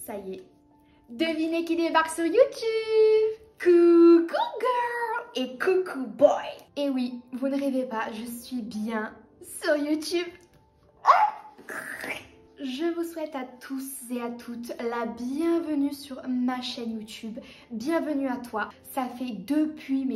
Ça y est. Devinez qui débarque sur YouTube? Coucou girl et coucou boy. Et oui, vous ne rêvez pas, je suis bien sur YouTube. Je vous souhaite à tous et à toutes la bienvenue sur ma chaîne YouTube. Bienvenue à toi. Ça fait depuis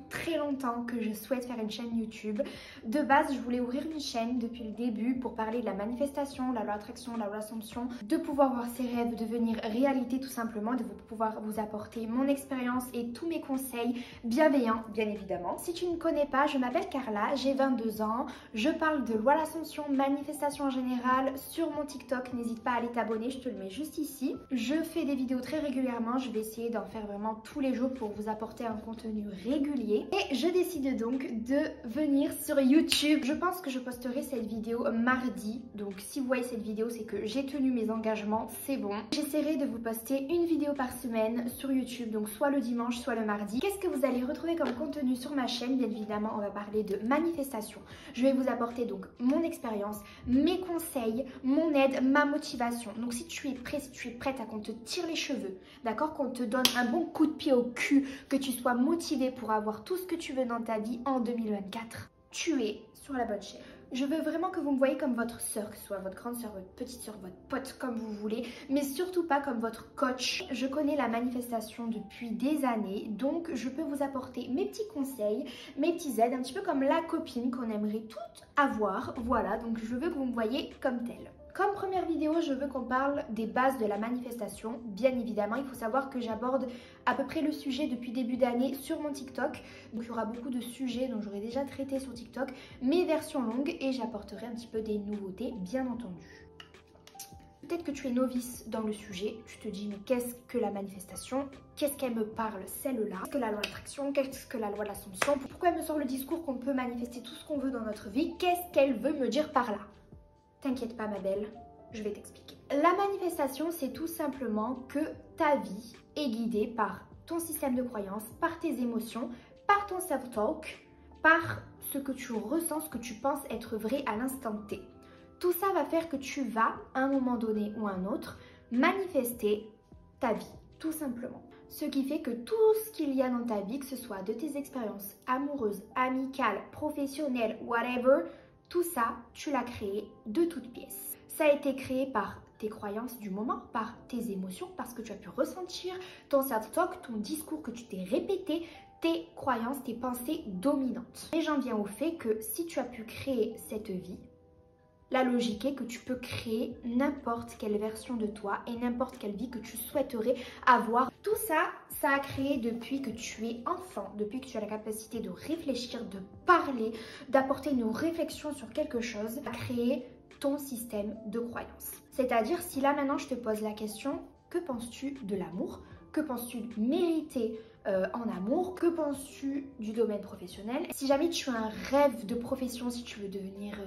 très longtemps que je souhaite faire une chaîne YouTube. De base, je voulais ouvrir une chaîne depuis le début pour parler de la manifestation, la loi d'attraction, la loi d'assomption, de pouvoir voir ses rêves devenir réalité tout simplement, de pouvoir vous apporter mon expérience et tous mes conseils bienveillants, bien évidemment. Si tu ne connais pas, je m'appelle Carla, j'ai 22 ans, je parle de loi d'assomption, manifestation en général sur mon TikTok. N'hésite pas à aller t'abonner, je te le mets juste ici. Je fais des vidéos très régulièrement, je vais essayer d'en faire vraiment tous les jours pour vous apporter un contenu régulier. Et je décide donc de venir sur YouTube. Je pense que je posterai cette vidéo mardi. Donc si vous voyez cette vidéo, c'est que j'ai tenu mes engagements, c'est bon. J'essaierai de vous poster une vidéo par semaine sur YouTube, donc soit le dimanche, soit le mardi. Qu'est-ce que vous allez retrouver comme contenu sur ma chaîne? Bien évidemment, on va parler de manifestation. Je vais vous apporter donc mon expérience, mes conseils, mon aide, ma motivation. Donc si tu es prêt, si tu es prête à qu'on te tire les cheveux, d'accord, qu'on te donne un bon coup de pied au cul, que tu sois motivé pour avoir tout ce que tu veux dans ta vie en 2024, tu es sur la bonne chaîne. Je veux vraiment que vous me voyez comme votre soeur, que ce soit votre grande soeur, votre petite soeur, votre pote, comme vous voulez, mais surtout pas comme votre coach. Je connais la manifestation depuis des années, donc je peux vous apporter mes petits conseils, mes petits aides, un petit peu comme la copine qu'on aimerait toutes avoir. Voilà, donc je veux que vous me voyez comme telle. Comme première vidéo, je veux qu'on parle des bases de la manifestation. Bien évidemment, il faut savoir que j'aborde à peu près le sujet depuis début d'année sur mon TikTok. Donc il y aura beaucoup de sujets dont j'aurai déjà traité sur TikTok, mes versions longues, et j'apporterai un petit peu des nouveautés, bien entendu. Peut-être que tu es novice dans le sujet, tu te dis mais qu'est-ce que la manifestation? Qu'est-ce qu'elle me parle celle-là? Qu'est-ce que la loi d'attraction? Qu'est-ce que la loi de l'assomption? Pourquoi elle me sort le discours qu'on peut manifester tout ce qu'on veut dans notre vie? Qu'est-ce qu'elle veut me dire par là? T'inquiète pas ma belle, je vais t'expliquer. La manifestation, c'est tout simplement que ta vie est guidée par ton système de croyance, par tes émotions, par ton self-talk, par ce que tu ressens, ce que tu penses être vrai à l'instant T. Tout ça va faire que tu vas, à un moment donné ou à un autre, manifester ta vie, tout simplement. Ce qui fait que tout ce qu'il y a dans ta vie, que ce soit de tes expériences amoureuses, amicales, professionnelles, whatever, tout ça, tu l'as créé de toutes pièces. Ça a été créé par tes croyances du moment, par tes émotions, parce que tu as pu ressentir ton self-talk, ton discours que tu t'es répété, tes croyances, tes pensées dominantes. Et j'en viens au fait que si tu as pu créer cette vie, la logique est que tu peux créer n'importe quelle version de toi et n'importe quelle vie que tu souhaiterais avoir. Tout ça, ça a créé depuis que tu es enfant, depuis que tu as la capacité de réfléchir, de parler, d'apporter une réflexion sur quelque chose, à créer ton système de croyance. C'est-à-dire, si là maintenant je te pose la question, que penses-tu de l'amour? Que penses-tu de mériter en amour? Que penses-tu du domaine professionnel? Si jamais tu as un rêve de profession, si tu veux devenir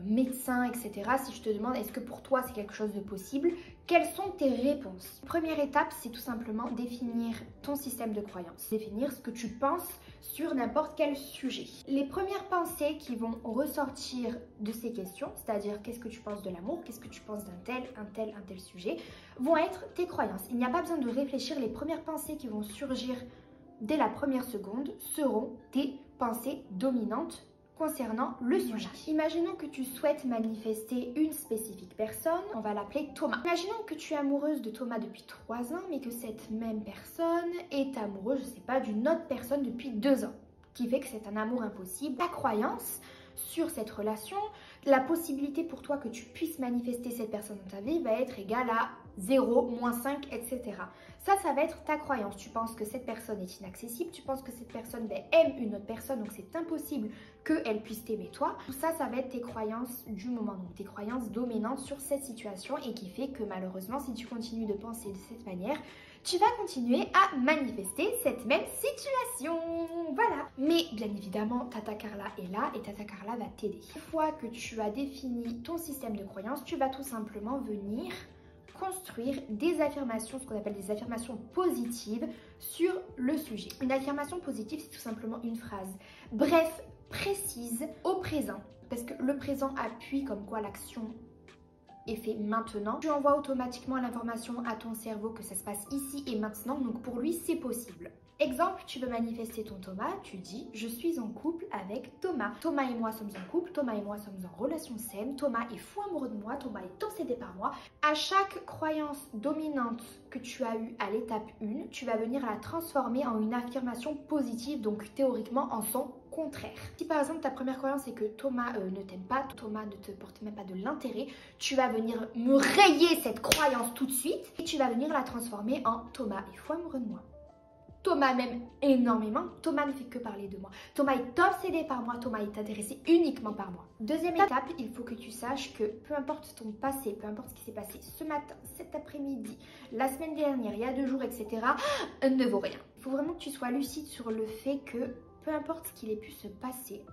médecin, etc. Si je te demande est-ce que pour toi c'est quelque chose de possible, quelles sont tes réponses? Première étape, c'est tout simplement définir ton système de croyance. Définir ce que tu penses sur n'importe quel sujet. Les premières pensées qui vont ressortir de ces questions, c'est-à-dire qu'est-ce que tu penses de l'amour, qu'est-ce que tu penses un tel sujet, vont être tes croyances. Il n'y a pas besoin de réfléchir, les premières pensées qui vont surgir dès la première seconde seront tes pensées dominantes concernant le sujet. Imaginons que tu souhaites manifester une spécifique personne, on va l'appeler Thomas. Imaginons que tu es amoureuse de Thomas depuis 3 ans, mais que cette même personne est amoureuse, je sais pas, d'une autre personne depuis 2 ans, qui fait que c'est un amour impossible. Ta croyance sur cette relation, la possibilité pour toi que tu puisses manifester cette personne dans ta vie va être égale à 0, -5, etc. Ça va être ta croyance. Tu penses que cette personne est inaccessible, tu penses que cette personne aime une autre personne, donc c'est impossible qu'elle puisse t'aimer toi. Tout ça, ça va être tes croyances du moment, donc tes croyances dominantes sur cette situation et qui fait que malheureusement, si tu continues de penser de cette manière, tu vas continuer à manifester cette même situation. Voilà. Mais bien évidemment, Tata Carla est là et Tata Carla va t'aider. Une fois que tu as défini ton système de croyances, tu vas tout simplement venir construire des affirmations, ce qu'on appelle des affirmations positives sur le sujet. Une affirmation positive, c'est tout simplement une phrase bref, précise, au présent, parce que le présent appuie comme quoi l'action est fait maintenant. Tu envoies automatiquement l'information à ton cerveau que ça se passe ici et maintenant, donc pour lui c'est possible. Exemple, tu veux manifester ton Thomas, tu dis je suis en couple avec Thomas. Thomas et moi sommes en couple, Thomas et moi sommes en relation saine, Thomas est fou amoureux de moi, Thomas est obsédé par moi. À chaque croyance dominante que tu as eue à l'étape 1, tu vas venir la transformer en une affirmation positive, donc théoriquement en son contraire. Si par exemple ta première croyance c'est que Thomas ne t'aime pas, Thomas ne te porte même pas de l'intérêt, tu vas venir me rayer cette croyance tout de suite et tu vas venir la transformer en Thomas est fou amoureux de moi. Thomas m'aime énormément, Thomas ne fait que parler de moi. Thomas est obsédé par moi, Thomas est intéressé uniquement par moi. Deuxième étape, il faut que tu saches que peu importe ton passé, peu importe ce qui s'est passé ce matin, cet après-midi, la semaine dernière, il y a 2 jours, etc. ne vaut rien. Il faut vraiment que tu sois lucide sur le fait que peu importe ce qu'il ait pu se passer,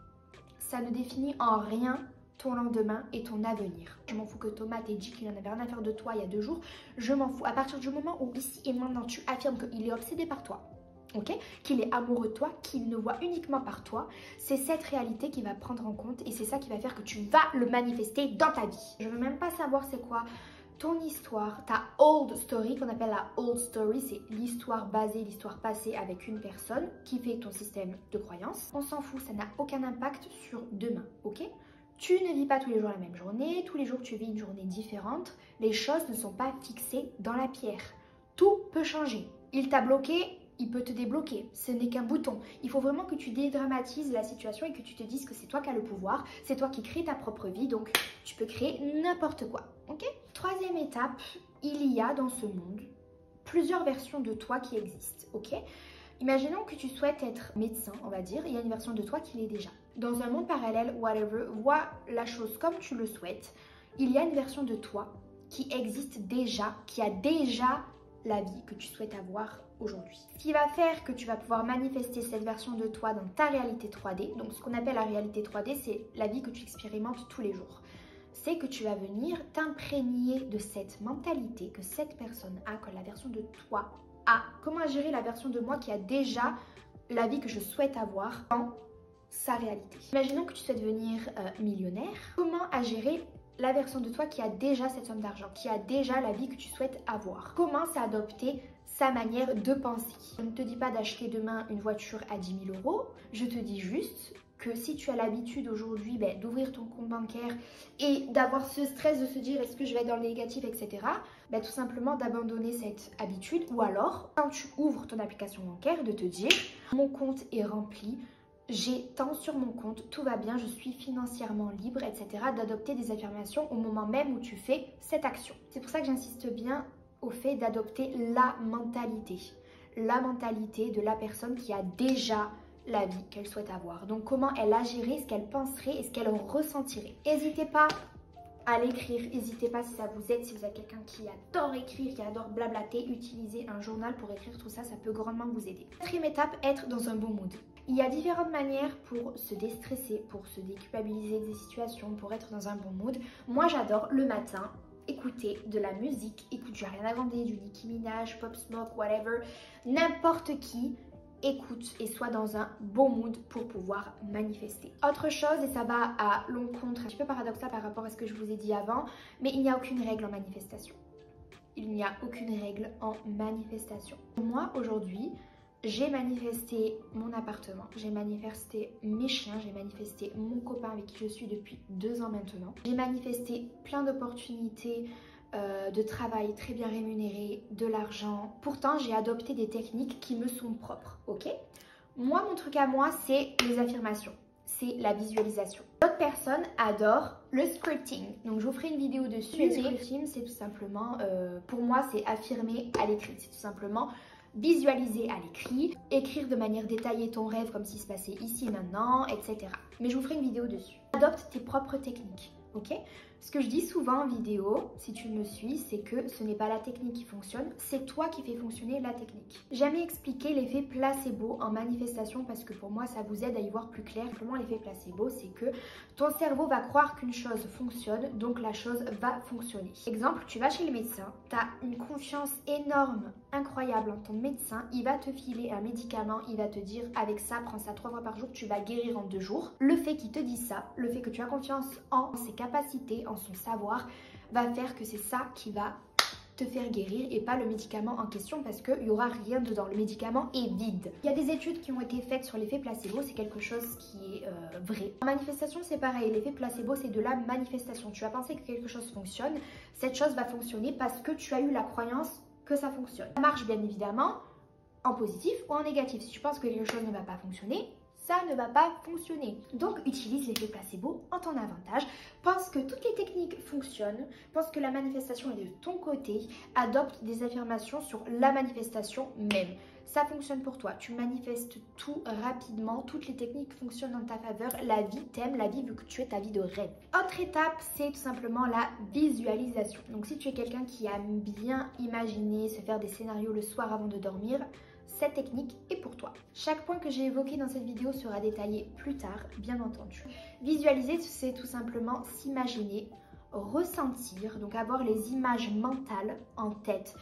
ça ne définit en rien ton lendemain et ton avenir. Je m'en fous que Thomas t'ait dit qu'il en avait rien à faire de toi il y a 2 jours. Je m'en fous. À partir du moment où ici et maintenant tu affirmes qu'il est obsédé par toi, ok, qu'il est amoureux de toi, qu'il ne voit uniquement par toi, c'est cette réalité qu'il va prendre en compte et c'est ça qui va faire que tu vas le manifester dans ta vie. Je veux même pas savoir c'est quoi ton histoire, ta old story, qu'on appelle la old story, c'est l'histoire basée, l'histoire passée avec une personne qui fait ton système de croyance. On s'en fout, ça n'a aucun impact sur demain, ok? Tu ne vis pas tous les jours la même journée, tous les jours tu vis une journée différente, les choses ne sont pas fixées dans la pierre. Tout peut changer. Il t'a bloqué, il peut te débloquer, ce n'est qu'un bouton. Il faut vraiment que tu dédramatises la situation et que tu te dises que c'est toi qui as le pouvoir, c'est toi qui crée ta propre vie, donc tu peux créer n'importe quoi, ok? Troisième étape, il y a dans ce monde plusieurs versions de toi qui existent, ok? Imaginons que tu souhaites être médecin, on va dire, il y a une version de toi qui l'est déjà. Dans un monde parallèle, whatever, vois la chose comme tu le souhaites, il y a une version de toi qui existe déjà, qui a déjà la vie que tu souhaites avoir aujourd'hui. Ce qui va faire que tu vas pouvoir manifester cette version de toi dans ta réalité 3D. Donc ce qu'on appelle la réalité 3D, c'est la vie que tu expérimentes tous les jours. C'est que tu vas venir t'imprégner de cette mentalité que cette personne a, que la version de toi a. Comment gérer la version de moi qui a déjà la vie que je souhaite avoir dans sa réalité. Imaginons que tu souhaites devenir millionnaire. Comment gérer la version de toi qui a déjà cette somme d'argent, qui a déjà la vie que tu souhaites avoir? Comment adopter sa manière de penser? Je ne te dis pas d'acheter demain une voiture à 10 000 €. Je te dis juste que si tu as l'habitude aujourd'hui d'ouvrir ton compte bancaire et d'avoir ce stress de se dire est-ce que je vais être dans le négatif, etc., tout simplement d'abandonner cette habitude. Ou alors, quand tu ouvres ton application bancaire, de te dire mon compte est rempli, j'ai tant sur mon compte, tout va bien, je suis financièrement libre, etc. D'adopter des affirmations au moment même où tu fais cette action. C'est pour ça que j'insiste bien au fait d'adopter la mentalité de la personne qui a déjà la vie qu'elle souhaite avoir. Donc comment elle agirait, ce qu'elle penserait et ce qu'elle ressentirait. N'hésitez pas à l'écrire, n'hésitez pas si ça vous aide, si vous êtes quelqu'un qui adore écrire, qui adore blablater, utilisez un journal pour écrire tout ça, ça peut grandement vous aider. Quatrième étape, être dans un bon mood. Il y a différentes manières pour se déstresser, pour se déculpabiliser des situations, pour être dans un bon mood. Moi j'adore le matin écouter de la musique, écoute, je n'ai rien inventé, du Nicki Minaj, Pop Smoke, whatever, n'importe qui. Écoute et sois dans un bon mood pour pouvoir manifester. Autre chose, et ça va à l'encontre, un petit peu paradoxal par rapport à ce que je vous ai dit avant, mais il n'y a aucune règle en manifestation. Il n'y a aucune règle en manifestation. Moi, aujourd'hui, j'ai manifesté mon appartement, j'ai manifesté mes chiens, j'ai manifesté mon copain avec qui je suis depuis 2 ans maintenant. J'ai manifesté plein d'opportunités, de travail très bien rémunéré, de l'argent. Pourtant, j'ai adopté des techniques qui me sont propres, ok? Moi, mon truc à moi, c'est les affirmations. C'est la visualisation. D'autres personnes adorent le scripting. Donc, je vous ferai une vidéo dessus. Le scripting, c'est tout simplement, pour moi, c'est affirmer à l'écrit. C'est tout simplement visualiser à l'écrit, écrire de manière détaillée ton rêve comme s'il se passait ici, maintenant, etc. Mais je vous ferai une vidéo dessus. Adopte tes propres techniques. Ok? Ce que je dis souvent en vidéo, si tu me suis, c'est que ce n'est pas la technique qui fonctionne, c'est toi qui fais fonctionner la technique. Jamais expliquer l'effet placebo en manifestation parce que pour moi ça vous aide à y voir plus clair. Simplement l'effet placebo, c'est que ton cerveau va croire qu'une chose fonctionne, donc la chose va fonctionner. Exemple, tu vas chez le médecin, tu as une confiance énorme, incroyable en ton médecin, il va te filer un médicament, il va te dire avec ça, prends ça 3 fois par jour, tu vas guérir en 2 jours. Le fait qu'il te dise ça, le fait que tu as confiance en ses capacités, en son savoir, va faire que c'est ça qui va te faire guérir et pas le médicament en question parce qu'il n'y aura rien dedans. Le médicament est vide. Il y a des études qui ont été faites sur l'effet placebo, c'est quelque chose qui est vrai. En manifestation, c'est pareil. L'effet placebo, c'est de la manifestation. Tu vas penser que quelque chose fonctionne. Cette chose va fonctionner parce que tu as eu la croyance que ça fonctionne. Ça marche bien évidemment en positif ou en négatif. Si tu penses que quelque chose ne va pas fonctionner, ça ne va pas fonctionner. Donc, utilise l'effet placebo en ton avantage. Pense que toutes les techniques fonctionnent. Pense que la manifestation est de ton côté. Adopte des affirmations sur la manifestation même. Ça fonctionne pour toi. Tu manifestes tout rapidement. Toutes les techniques fonctionnent en ta faveur. La vie t'aime. La vie veut que tu aies ta vie de rêve. Autre étape, c'est tout simplement la visualisation. Donc, si tu es quelqu'un qui aime bien imaginer, se faire des scénarios le soir avant de dormir, cette technique est pour toi. Chaque point que j'ai évoqué dans cette vidéo sera détaillé plus tard, bien entendu. Visualiser, c'est tout simplement s'imaginer, ressentir, donc avoir les images mentales en tête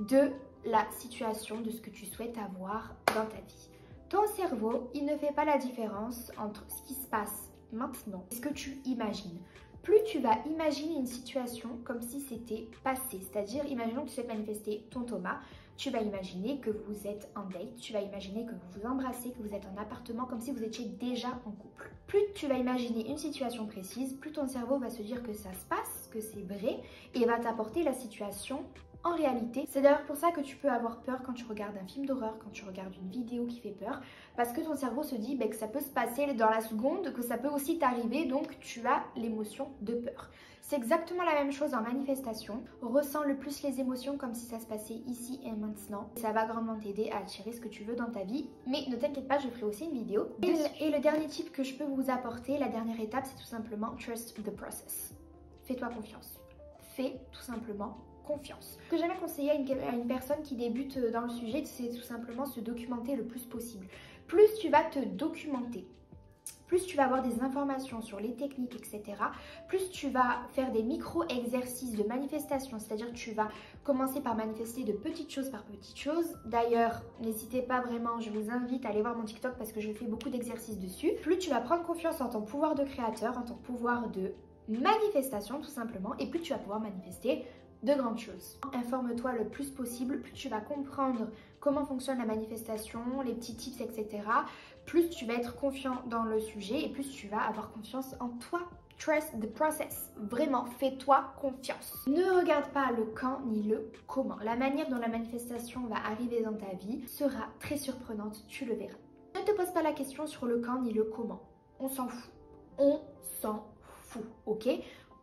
de la situation, de ce que tu souhaites avoir dans ta vie. Ton cerveau, il ne fait pas la différence entre ce qui se passe maintenant et ce que tu imagines. Plus tu vas imaginer une situation comme si c'était passé, c'est-à-dire, imaginons que tu souhaites manifester ton Thomas, tu vas imaginer que vous êtes en date, tu vas imaginer que vous vous embrassez, que vous êtes en appartement comme si vous étiez déjà en couple. Plus tu vas imaginer une situation précise, plus ton cerveau va se dire que ça se passe, que c'est vrai et va t'apporter la situation en réalité. C'est d'ailleurs pour ça que tu peux avoir peur quand tu regardes un film d'horreur, quand tu regardes une vidéo qui fait peur, parce que ton cerveau se dit que ça peut se passer dans la seconde, que ça peut aussi t'arriver, donc tu as l'émotion de peur. C'est exactement la même chose en manifestation. Ressens le plus les émotions comme si ça se passait ici et maintenant. Ça va grandement t'aider à attirer ce que tu veux dans ta vie. Mais ne t'inquiète pas, je ferai aussi une vidéo. Et le dernier tip que je peux vous apporter, la dernière étape, c'est tout simplement trust the process. Fais-toi confiance. Fais tout simplement confiance. Ce que j'aimerais conseiller à une personne qui débute dans le sujet, c'est tout simplement se documenter le plus possible. Plus tu vas te documenter, plus tu vas avoir des informations sur les techniques, etc., plus tu vas faire des micro-exercices de manifestation, c'est-à-dire que tu vas commencer par manifester de petites choses par petites choses. D'ailleurs, n'hésitez pas vraiment, je vous invite à aller voir mon TikTok parce que je fais beaucoup d'exercices dessus. Plus tu vas prendre confiance en ton pouvoir de créateur, en ton pouvoir de manifestation tout simplement, et plus tu vas pouvoir manifester de grandes choses. Informe-toi le plus possible, plus tu vas comprendre comment fonctionne la manifestation, les petits tips, etc. Plus tu vas être confiant dans le sujet et plus tu vas avoir confiance en toi. Trust the process. Vraiment, fais-toi confiance. Ne regarde pas le quand ni le comment. La manière dont la manifestation va arriver dans ta vie sera très surprenante, tu le verras. Ne te pose pas la question sur le quand ni le comment. On s'en fout. On s'en fout, ok?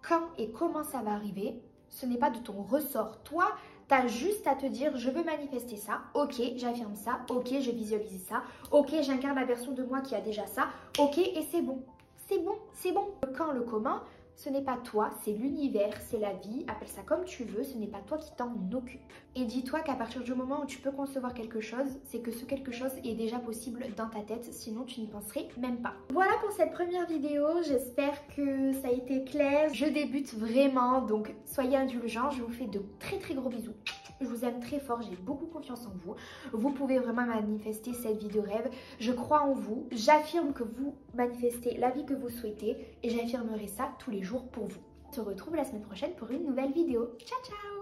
Quand et comment ça va arriver, ce n'est pas de ton ressort. Toi, tu as juste à te dire, je veux manifester ça. Ok, j'affirme ça. Ok, je visualise ça. Ok, j'incarne la version de moi qui a déjà ça. Ok, et c'est bon. C'est bon, c'est bon. Le quand, le comment, ce n'est pas toi, c'est l'univers, c'est la vie. Appelle ça comme tu veux, ce n'est pas toi qui t'en occupe. Et dis-toi qu'à partir du moment où tu peux concevoir quelque chose, c'est que ce quelque chose est déjà possible dans ta tête, sinon tu n'y penserais même pas. Voilà pour cette première vidéo, j'espère que ça a été clair. Je débute vraiment, donc soyez indulgents, je vous fais de très très gros bisous. Je vous aime très fort, j'ai beaucoup confiance en vous. Vous pouvez vraiment manifester cette vie de rêve. Je crois en vous. J'affirme que vous manifestez la vie que vous souhaitez et j'affirmerai ça tous les jours pour vous. On se retrouve la semaine prochaine pour une nouvelle vidéo. Ciao ciao!